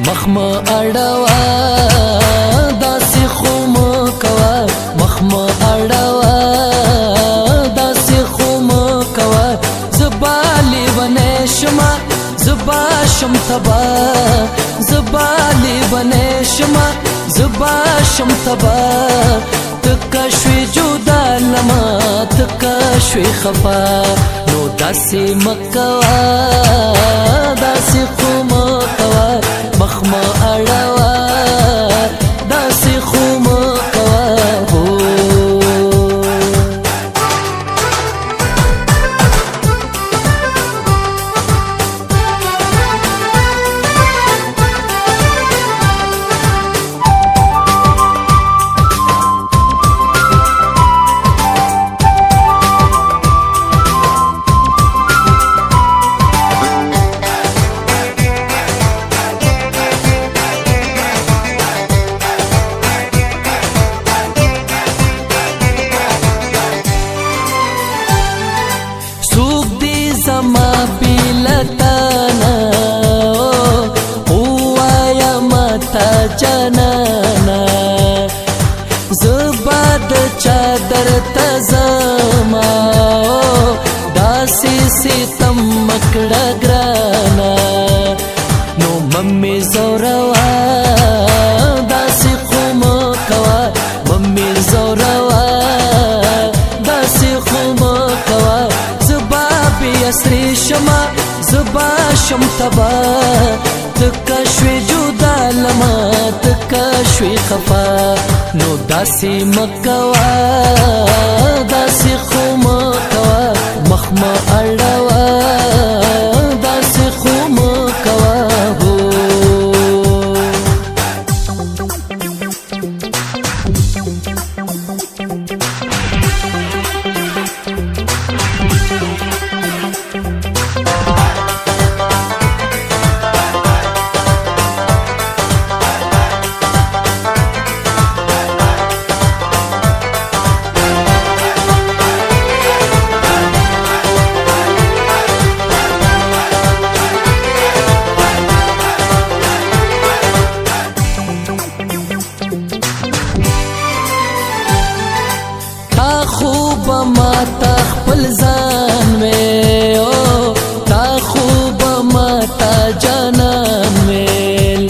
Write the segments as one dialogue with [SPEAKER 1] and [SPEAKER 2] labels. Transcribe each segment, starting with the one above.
[SPEAKER 1] مخما اړوا داسې خو مه کوه مخما اړوا داسې خو مه کوه زبا لیونی شمه زبا شم تبا زبا لیونی شمه زبا شم تبا تکه شوی جدا لما تکه شوی خفا نو داسې مه کوه داسې خو مه کوه مخما اړوا داسې خو مه کوه زما بیلتانا اوایا ماتا جانانا زباد چادر تزما داسی ستم مکڑا گرانا نو ممی زوروا داسی خوم کوا ممی زوروا داسی خوم کوا اسری شما زبا شم تبا تکا شوی جدا لما تکا شوی خفا نو داسی مکوا داسی خو مکوا مخما اړوا داسی خو مکوا خوب ماتا خپل ځان وې او تا خوب ماتا جانان ویل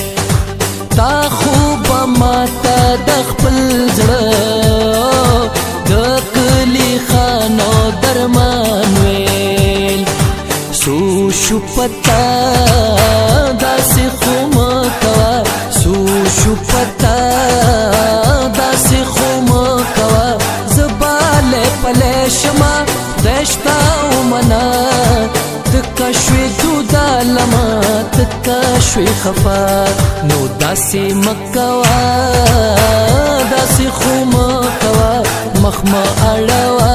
[SPEAKER 1] تا خوب ماتا د خپل زړه د کلی خانو درمان ویل سو شو پتا داسې خو مه کوه سو شو پتا داسې خو مه کوه پلے شما دشتا ومنا تکا شوی جدا لما تکا شوی خفا نو داسی مکوا داسی خو مکوا مخما اړوا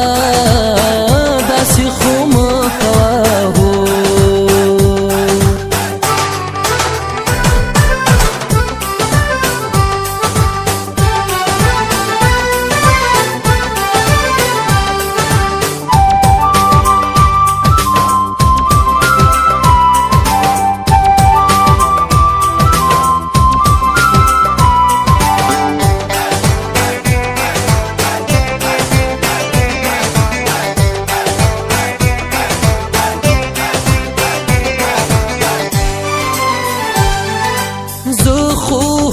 [SPEAKER 1] داسی خو مکوا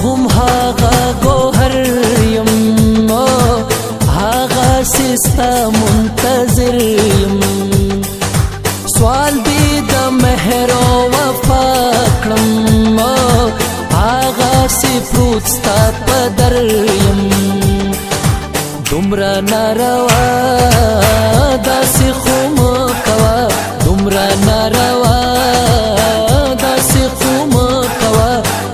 [SPEAKER 1] هم هاغا گوهر یم هاغا سستا منتظر یم سوال دی د مهر او وفا کړم هاغا سی پروت ستا په در یم دومره ناروا داسې خو مه کوه دومره ناروا داسې خو مه کوه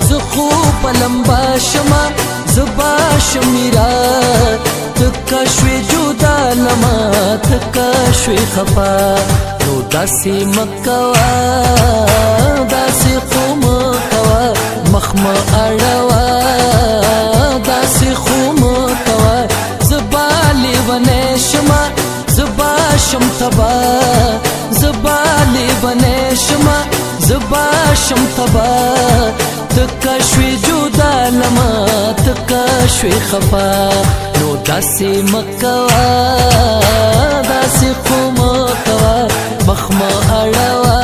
[SPEAKER 1] زه خو په لمبا شمه زبا شمیرا تکا شوی جدا لما تکا شوی خفا نو داسې مه کوه داسې خو مه کوه مخما اړوا داسې خو مه کوه زبا لیونی شمه زبا شم تبا زبا لیونی شمه زبا شم تبا تکا شوی جدا لما تکا شوی خفا نو داسی مکوا داسی خو مکوا مخما اڑوا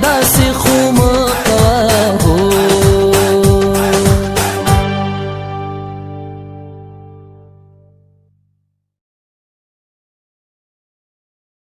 [SPEAKER 1] داسی خو مکوا